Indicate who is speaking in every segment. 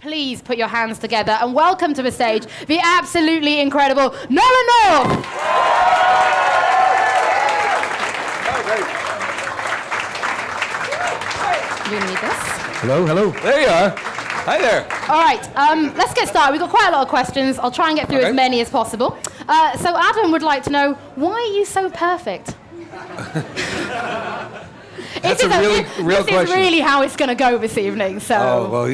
Speaker 1: please put your hands together and welcome to the stage the absolutely incredible Nolan North. You need this.
Speaker 2: Hello, hello. There you are. Hi there.
Speaker 1: All right, let's get started. We've got quite a lot of questions. I'll try and get through as many as possible. So Adam would like to know, why are you so perfect?
Speaker 2: That's a real question.
Speaker 1: This is really how it's going to go this evening. So.
Speaker 2: Oh well,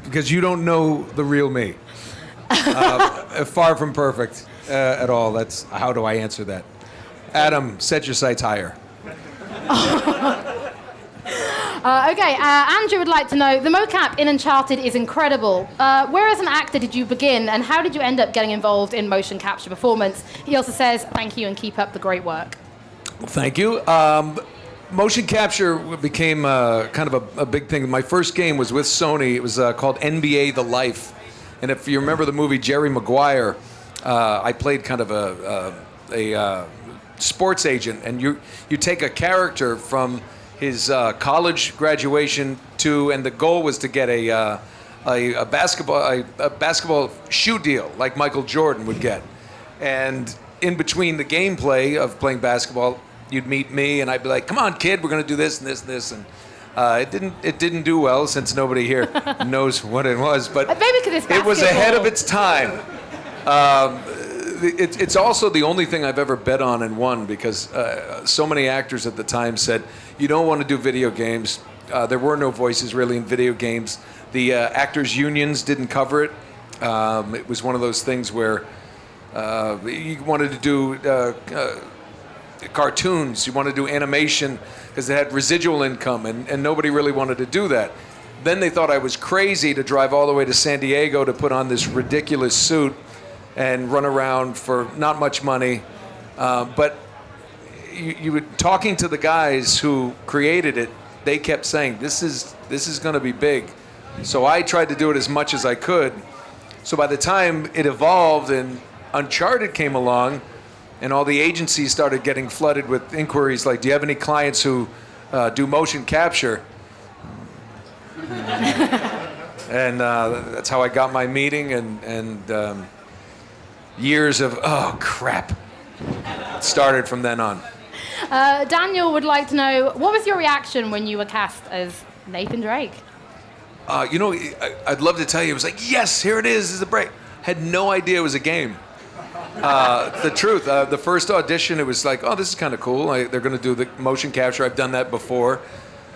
Speaker 2: because you don't know the real me. Far from perfect at all. That's how do I answer that? Adam, set your sights higher.
Speaker 1: Okay, Andrew would like to know, the mocap in Uncharted is incredible. Where as an actor did you begin, and how did you end up getting involved in motion capture performance? He also says, thank you and keep up the great work.
Speaker 2: Well, thank you. Motion capture became kind of a big thing. My first game was with Sony. It was called NBA The Life. And if you remember the movie Jerry Maguire, I played kind of a sports agent. And you take a character from his college graduation and the goal was to get a basketball shoe deal like Michael Jordan would get. And in between the gameplay of playing basketball, you'd meet me and I'd be like, come on kid, we're gonna do this and this and this. And it didn't do well since nobody here knows what it was, but it was ahead of its time. It's also the only thing I've ever bet on and won because so many actors at the time said, you don't want to do video games. There were no voices really in video games. The actors' unions didn't cover it. It was one of those things where you wanted to do cartoons, you wanted to do animation because it had residual income and nobody really wanted to do that. Then they thought I was crazy to drive all the way to San Diego to put on this ridiculous suit and run around for not much money. But you were talking to the guys who created it, they kept saying, this is going to be big. So I tried to do it as much as I could. So by the time it evolved and Uncharted came along, and all the agencies started getting flooded with inquiries like, do you have any clients who do motion capture? And that's how I got my meeting, and years of, oh, crap, started from then on.
Speaker 1: Daniel would like to know, what was your reaction when you were cast as Nathan Drake?
Speaker 2: I'd love to tell you, it was like, yes, here it is a break. Had no idea it was a game. The truth, the first audition, it was like, oh, this is kind of cool. They're going to do the motion capture. I've done that before.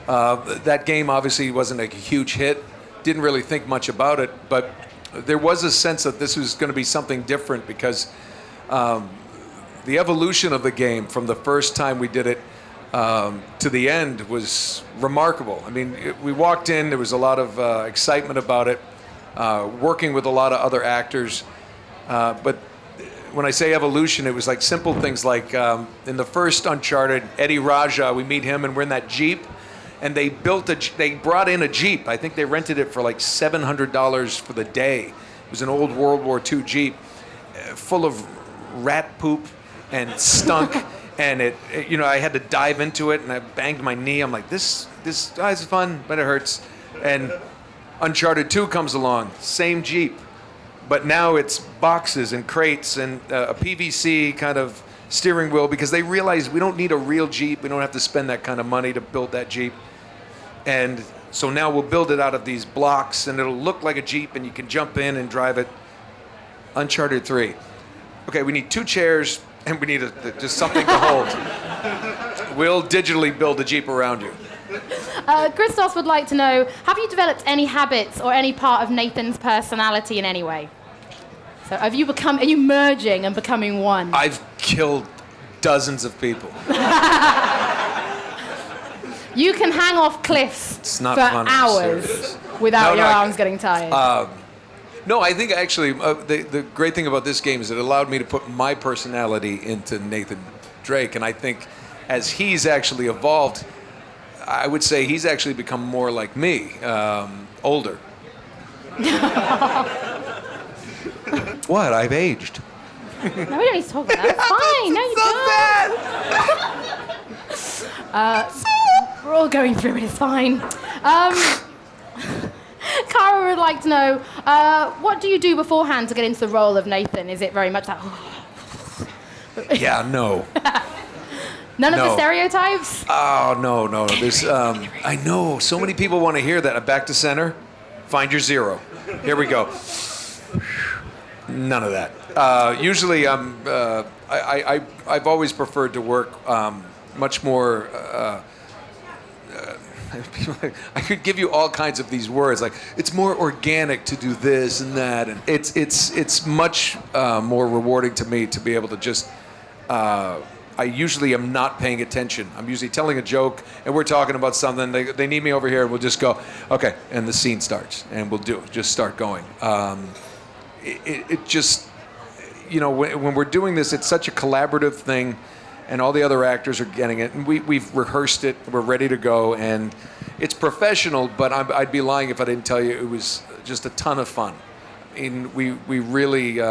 Speaker 2: That game obviously wasn't a huge hit. Didn't really think much about it, but there was a sense that this was going to be something different because the evolution of the game from the first time we did it to the end was remarkable. I mean, we walked in, there was a lot of excitement about it, working with a lot of other actors, but when I say evolution, it was like simple things like in the first Uncharted, Eddie Raja, we meet him and we're in that Jeep, and they brought in a Jeep. I think they rented it for like $700 for the day. It was an old World War II Jeep, full of rat poop and stunk, and I had to dive into it and I banged my knee. I'm like, this is fun, but it hurts. And Uncharted 2 comes along, same Jeep. But now it's boxes and crates and a PVC kind of steering wheel because they realize we don't need a real Jeep. We don't have to spend that kind of money to build that Jeep. And so now we'll build it out of these blocks and it'll look like a Jeep and you can jump in and drive it. Uncharted 3. Okay, we need 2 chairs and we need just something to hold. We'll digitally build a Jeep around you.
Speaker 1: Christos would like to know, have you developed any habits or any part of Nathan's personality in any way? So are you merging and becoming one?
Speaker 2: I've killed dozens of people.
Speaker 1: You can hang off cliffs for hours without your arms getting tired.
Speaker 2: No, I think actually the great thing about this game is it allowed me to put my personality into Nathan Drake, and I think as he's actually evolved, I would say he's actually become more like me, older. What? I've aged.
Speaker 1: No, we don't need to talk about that. It's fine. No, you don't. We're all going through it. It's fine. Cara would like to know, what do you do beforehand to get into the role of Nathan? Is it very much that...
Speaker 2: Yeah, no.
Speaker 1: None of the stereotypes?
Speaker 2: Oh, no. There's, I know, so many people want to hear that. Back to center, find your zero. Here we go. None of that. Usually, I've always preferred to work much more. I could give you all kinds of these words, like it's more organic to do this and that, and it's much more rewarding to me to be able to just. I usually am not paying attention. I'm usually telling a joke, and we're talking about something. They need me over here, and we'll just go, okay, and the scene starts, and we'll just start going. It just, when we're doing this, it's such a collaborative thing, and all the other actors are getting it, and we've rehearsed it. We're ready to go, and it's professional. But I'd be lying if I didn't tell you it was just a ton of fun. I mean, we really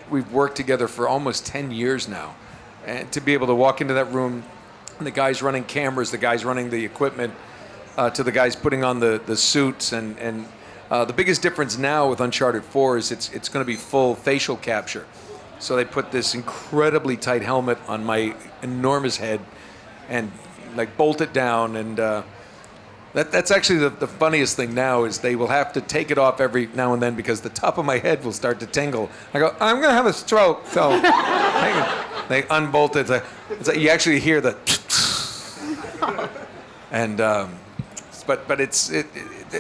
Speaker 2: we've worked together for almost 10 years now. And to be able to walk into that room, and the guys running cameras, the guys running the equipment, to the guys putting on the suits, and the biggest difference now with Uncharted 4 is it's going to be full facial capture. So they put this incredibly tight helmet on my enormous head, and like bolt it down, and that's actually the funniest thing now is they will have to take it off every now and then because the top of my head will start to tingle. I go, I'm going to have a stroke, so they unbolt it. It's like you actually hear the and but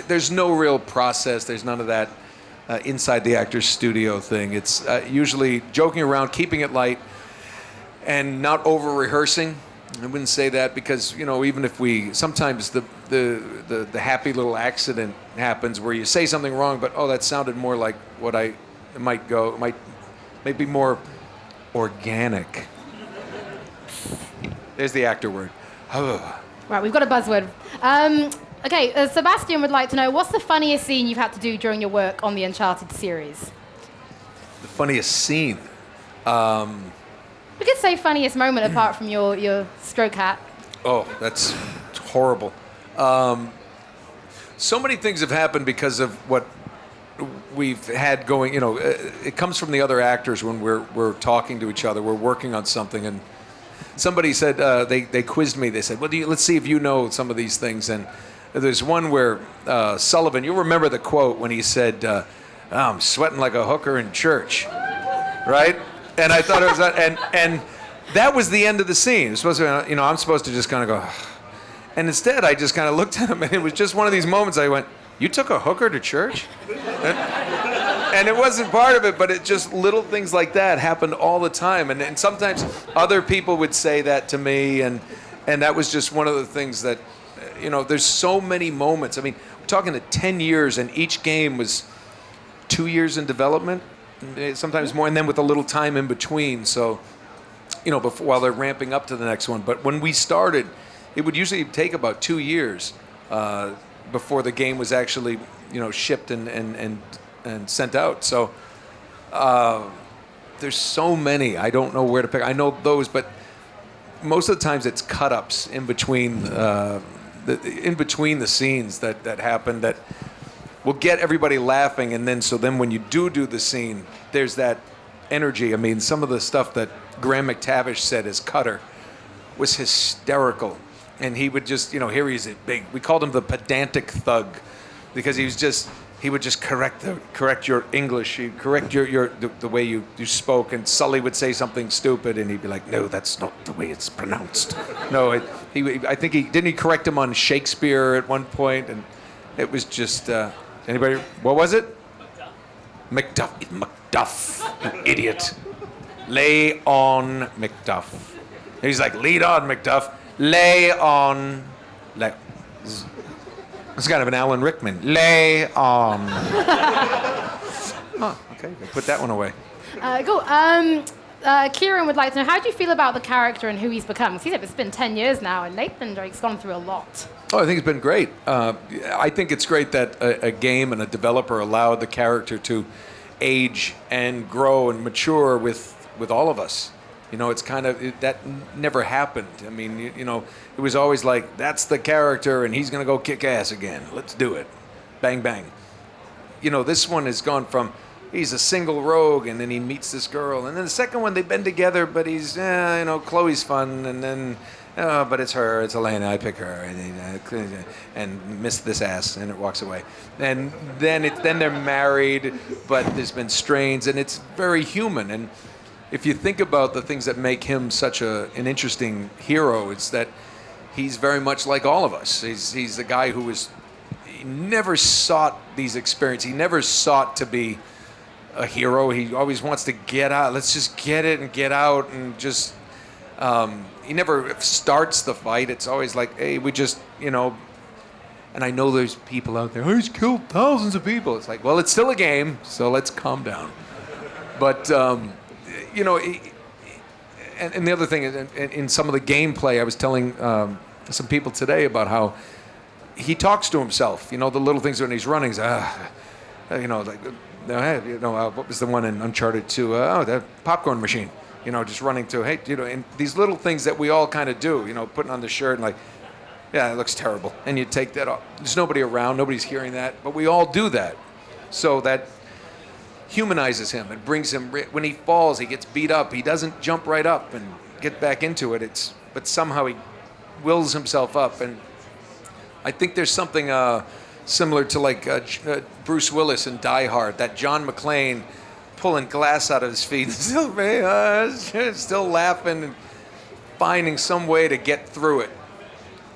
Speaker 2: there's no real process. There's none of that inside the actor's studio thing. It's usually joking around, keeping it light, and not over rehearsing. I wouldn't say that because even if sometimes the happy little accident happens where you say something wrong, but that sounded more like what it might be more organic. There's the actor word.
Speaker 1: Right, we've got a buzzword. Okay, Sebastian would like to know, what's the funniest scene you've had to do during your work on the Uncharted series?
Speaker 2: The funniest scene?
Speaker 1: We could say funniest moment apart from your stroke hat.
Speaker 2: Oh, that's horrible. So many things have happened because of what we've had going. It comes from the other actors when we're talking to each other. We're working on something, and somebody said they quizzed me. They said, "Well, let's see if you know some of these things." And there's one where Sullivan. You'll remember the quote when he said, "I'm sweating like a hooker in church," right? And I thought it was that, and that was the end of the scene. It was supposed to, I'm supposed to just kind of go, and instead I just kind of looked at him, and it was just one of these moments. I went, "You took a hooker to church?" And it wasn't part of it, but it just little things like that happened all the time. And sometimes other people would say that to me, and that was just one of the things that, there's so many moments. I mean, we're talking to 10 years, and each game was 2 years in development, sometimes more, and then with a little time in between. So, before, while they're ramping up to the next one. But when we started, it would usually take about 2 years before the game was actually, shipped and sent out. So there's so many. I don't know where to pick. I know those, but most of the times it's cut-ups in between the scenes that happen that will get everybody laughing. And then when you do the scene, there's that energy. I mean, some of the stuff that Graham McTavish said as Cutter was hysterical. And he would just, here he's a big, we called him the pedantic thug because he would just correct your English, he'd correct the way you spoke, and Sully would say something stupid, and he'd be like, "No, that's not the way it's pronounced." No, I think he correct him on Shakespeare at one point, and it was just anybody. What was it? Macduff, you idiot. Lay on Macduff. He's like, "Lead on, Macduff. Lay on." It's kind of an Alan Rickman. Lay on. Oh, okay. Put that one away.
Speaker 1: Cool. Kieran would like to know, how do you feel about the character and who he's become? Because he said it's been 10 years now, and Nathan Drake's gone through a lot.
Speaker 2: Oh, I think it's been great. I think it's great that a game and a developer allowed the character to age and grow and mature with all of us. It's kind of, that never happened. I mean, it was always like, that's the character and he's going to go kick ass again. Let's do it. Bang, bang. this one has gone from he's a single rogue, and then he meets this girl, and then the second one they've been together, but he's Chloe's fun, and then but it's her, it's Elena, I pick her, and miss this ass, and it walks away, and then they're married, but there's been strains, and it's very human. And if you think about the things that make him such an interesting hero, it's that he's very much like all of us. He's a guy who he never sought these experiences. He never sought to be a hero. He always wants to get out. Let's just get it and get out, and just he never starts the fight. It's always like, hey, we just, and I know there's people out there, oh, he's killed thousands of people. It's like, well, it's still a game, so let's calm down. But and the other thing is, in some of the gameplay, I was telling some people today about how he talks to himself. The little things when he's running. He's, what was the one in Uncharted 2? The popcorn machine. Just running to, hey, and these little things that we all kind of do. Putting on the shirt and like, yeah, it looks terrible, and you take that off. There's nobody around, nobody's hearing that, but we all do that. So that humanizes him. It brings him, when he falls, he gets beat up. He doesn't jump right up and get back into it. But somehow he wills himself up. And I think there's something similar to like Bruce Willis in Die Hard, that John McClane pulling glass out of his feet, still laughing and finding some way to get through it,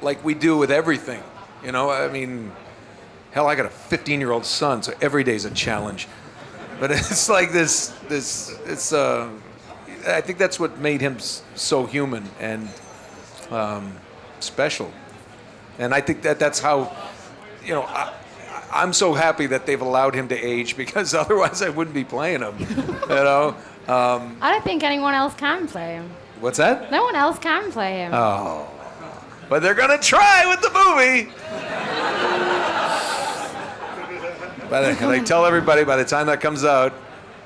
Speaker 2: like we do with everything. I mean, hell, I got a 15-year-old son, so every day's a challenge. But it's like this. I think that's what made him so human and special. And I think that's how, I'm so happy that they've allowed him to age, because otherwise I wouldn't be playing him.
Speaker 1: I don't think anyone else can play him.
Speaker 2: What's that?
Speaker 1: No one else can play him.
Speaker 2: Oh, but they're gonna try with the movie. And I tell everybody, by the time that comes out,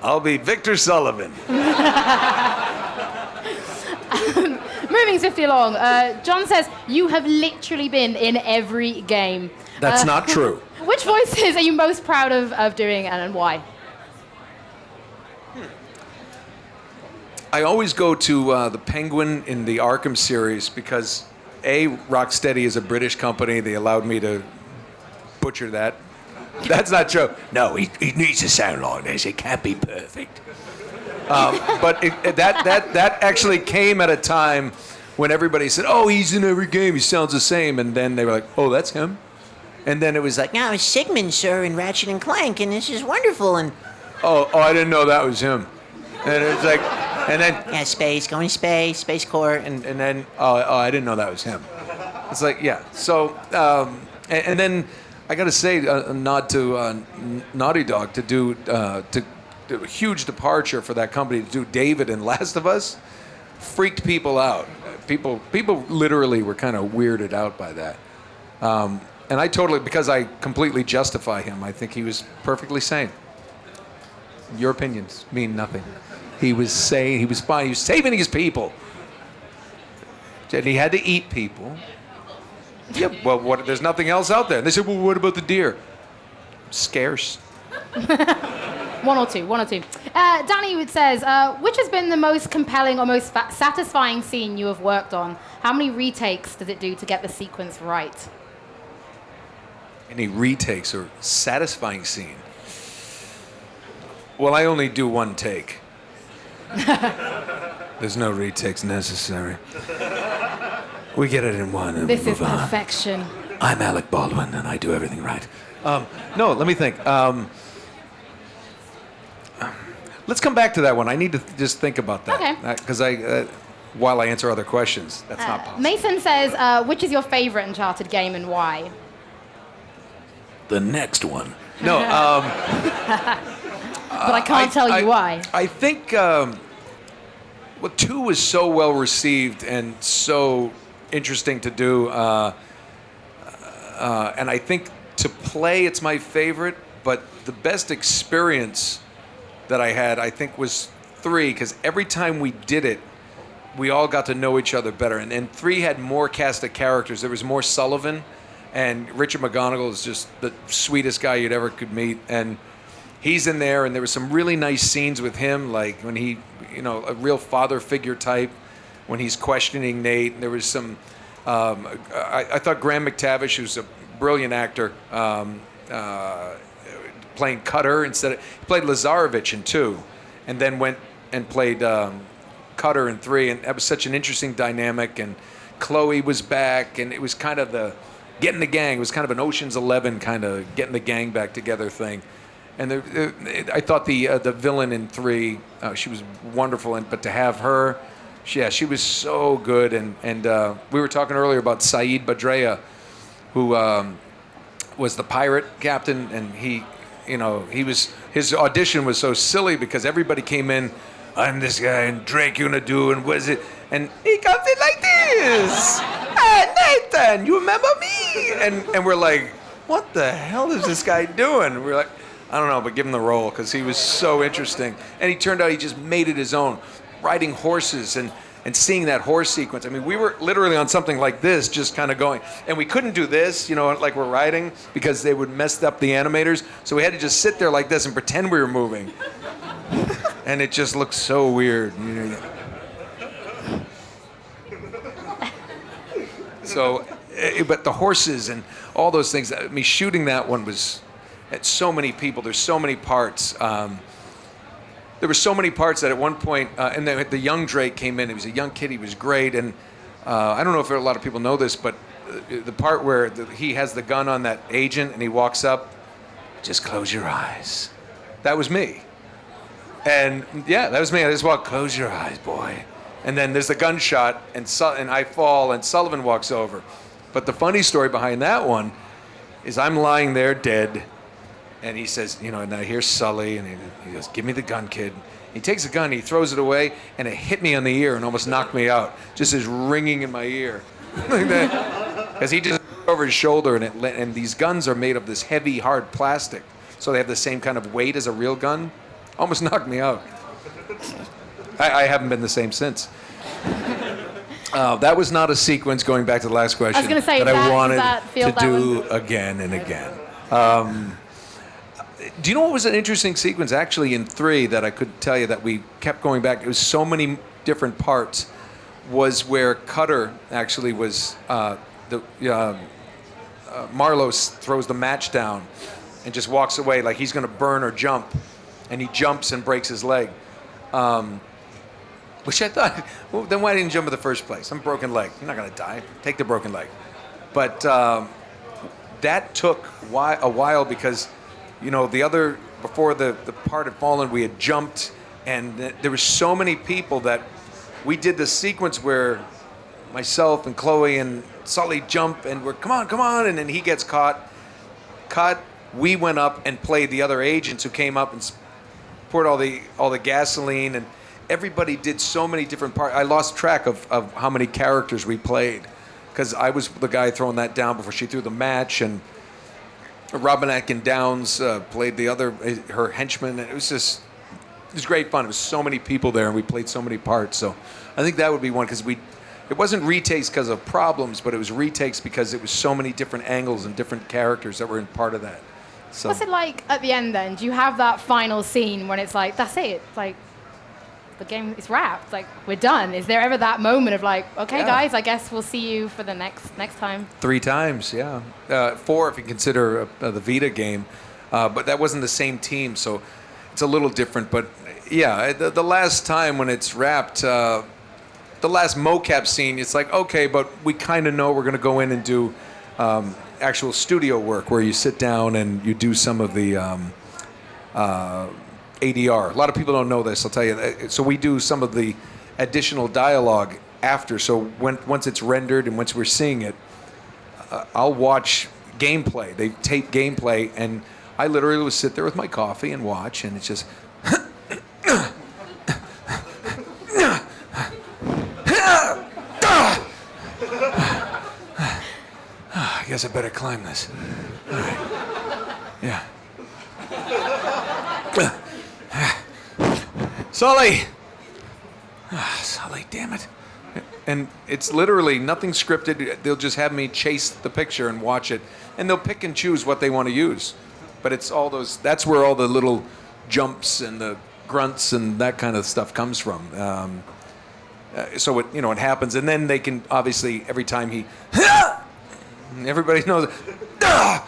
Speaker 2: I'll be Victor Sullivan.
Speaker 1: Moving swiftly along, John says, you have literally been in every game.
Speaker 2: That's not true.
Speaker 1: Which voices are you most proud of doing, and why?
Speaker 2: I always go to the Penguin in the Arkham series because, A, Rocksteady is a British company. They allowed me to butcher that. That's not true. No, he needs to sound like this. It can't be perfect. But that actually came at a time when everybody said, oh, he's in every game. He sounds the same. And then they were like, oh, that's him. And then it was like,
Speaker 3: no, it's Sigmund, sir, in Ratchet and Clank, and this is wonderful. And
Speaker 2: oh, I didn't know that was him. And it's like, and then
Speaker 3: yeah, space, going to space core,
Speaker 2: and then I didn't know that was him. It's like, yeah. So and then I got to say a nod to Naughty Dog to do a huge departure for that company to do David in Last of Us. Freaked people out. People literally were kind of weirded out by that. And I totally, because I completely justify him, I think he was perfectly sane. Your opinions mean nothing. He was sane, he was fine, he was saving his people. And he had to eat people. Yeah, well, there's nothing else out there. And they said, well, what about the deer? Scarce.
Speaker 1: One or two. Danny says, which has been the most compelling or most satisfying scene you have worked on? How many retakes does it do to get the sequence right?
Speaker 2: Any retakes or satisfying scene? Well, I only do one take. There's no retakes necessary. We get it in one and
Speaker 1: this
Speaker 2: we
Speaker 1: is
Speaker 2: move on.
Speaker 1: perfection.
Speaker 2: I'm Alec Baldwin and I do everything right. No, let me think. Let's come back to that one. I need to just think about that.
Speaker 1: Okay.
Speaker 2: Because while I answer other questions, that's not possible.
Speaker 1: Mason says, which is your favorite Uncharted game and why?
Speaker 2: The next one. No.
Speaker 1: But I can't tell you why.
Speaker 2: I think 2 was so well received and so interesting to do. And I think to play, it's my favorite. But the best experience that I had, I think, was 3, because every time we did it, we all got to know each other better. And 3 had more cast of characters. There was more Sullivan, and Richard McGonagle is just the sweetest guy you'd ever could meet. And he's in there, and there were some really nice scenes with him, like when he, a real father figure type, when he's questioning Nate. There was some. I thought Graham McTavish, who's a brilliant actor, playing Cutter instead of he played Lazarevich in 2, and then went and played Cutter in 3, and that was such an interesting dynamic. And Chloe was back, and it was kind of the getting the gang. It was kind of an Ocean's 11 kind of getting the gang back together thing. And I thought the villain in 3, she was wonderful, but to have her, she was so good. And we were talking earlier about Saeed Badrea, who was the pirate captain, and his audition was so silly because everybody came in, I'm this guy, and Drake, you're gonna do, and what is it? And he comes in like this. Hey, Nathan, you remember me? And we're like, what the hell is this guy doing? We're like, I don't know, but give him the role because he was so interesting. And he turned out he just made it his own, riding horses and seeing that horse sequence. I mean, we were literally on something like this, just kind of going. And we couldn't do this, like we're riding, because they would mess up the animators. So we had to just sit there like this and pretend we were moving. And it just looked so weird. So, but the horses and all those things, I mean, shooting that one was, at so many people, there's so many parts. There were so many parts that at one point, and then the young Drake came in. He was a young kid. He was great. And I don't know if a lot of people know this, but the part where he has the gun on that agent and he walks up, just close your eyes. That was me. And yeah, that was me. I just walked, close your eyes, boy. And then there's the gunshot, and I fall, and Sullivan walks over. But the funny story behind that one is I'm lying there dead. And he says, and I hear Sully, and he goes, give me the gun, kid. He takes the gun, he throws it away, and it hit me on the ear and almost knocked me out. Just as ringing in my ear. Like that. Because he just over his shoulder, and these guns are made of this heavy, hard plastic. So they have the same kind of weight as a real gun. Almost knocked me out. I haven't been the same since. That was not a sequence, going back to the last question,
Speaker 1: I was going to say,
Speaker 2: that I wanted to do
Speaker 1: one?
Speaker 2: again and again. Do you know what was an interesting sequence actually in 3 that I could tell you that we kept going back? It was so many different parts. Was where Cutter actually was Marlowe throws the match down and just walks away like he's going to burn or jump, and he jumps and breaks his leg. Which I thought, well, then why didn't you jump in the first place? I'm a broken leg. You're not going to die. Take the broken leg. But that took a while because, before the part had fallen, we had jumped, and there were so many people that we did the sequence where myself and Chloe and Sully jump, and we're, come on, and then he gets caught. We went up and played the other agents who came up and poured all the gasoline, and everybody did so many different parts. I lost track of how many characters we played because I was the guy throwing that down before she threw the match, and Robin Atkin Downs played her henchman. It was great fun. It was so many people there, and we played so many parts. So I think that would be one because it wasn't retakes because of problems, but it was retakes because it was so many different angles and different characters that were in part of that. So.
Speaker 1: What's it like at the end then? Do you have that final scene when it's like, that's it? It's like, the game is wrapped. Like, we're done. Is there ever that moment of like, okay, guys, I guess we'll see you for the next time?
Speaker 2: 3 times, yeah. 4 if you consider the Vita game. But that wasn't the same team, so it's a little different. But yeah, the last time when it's wrapped, the last mocap scene, it's like, okay, but we kind of know we're going to go in and do actual studio work where you sit down and you do some of the ADR. A lot of people don't know this, I'll tell you. So we do some of the additional dialogue after. So once it's rendered and once we're seeing it, I'll watch gameplay. They tape gameplay, and I literally will sit there with my coffee and watch, and it's just... I guess I better climb this. All right. Yeah. Sully! Sully, damn it. And it's literally nothing scripted. They'll just have me chase the picture and watch it. And they'll pick and choose what they want to use. But it's all those. That's where all the little jumps and the grunts and that kind of stuff comes from. So it happens, and then they can obviously every time he, everybody knows, oh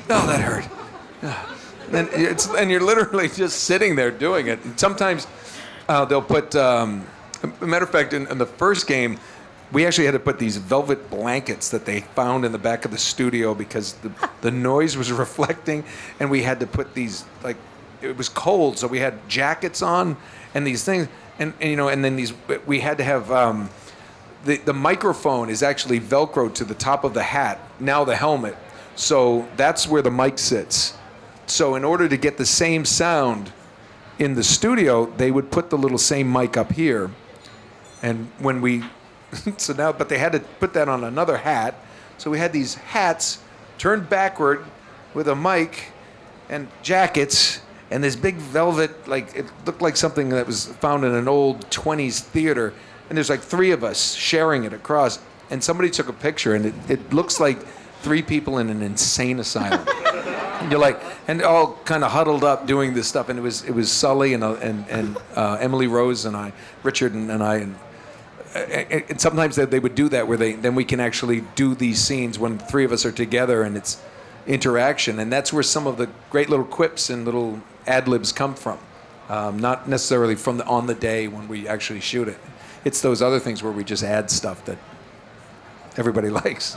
Speaker 2: that hurt. And you're literally just sitting there doing it. And sometimes they'll put. A matter of fact, in the first game, we actually had to put these velvet blankets that they found in the back of the studio because the noise was reflecting, and we had to put these it was cold, so we had jackets on and these things. And then we had to have the microphone is actually Velcro to the top of the hat, now the helmet. So that's where the mic sits. So in order to get the same sound in the studio, they would put the little same mic up here. And when but they had to put that on another hat. So we had these hats turned backward with a mic and jackets. And this big velvet, it looked like something that was found in an old 20s theater. And there's 3 of us sharing it across. And somebody took a picture, and it looks like 3 people in an insane asylum. And you're and all kind of huddled up doing this stuff. And it was Sully and Emily Rose and I, Richard and I. And sometimes they would do that where then we can actually do these scenes when 3 of us are together and it's interaction. And that's where some of the great little quips and little ad-libs come from, not necessarily from on the day when we actually shoot it. It's those other things where we just add stuff that everybody likes.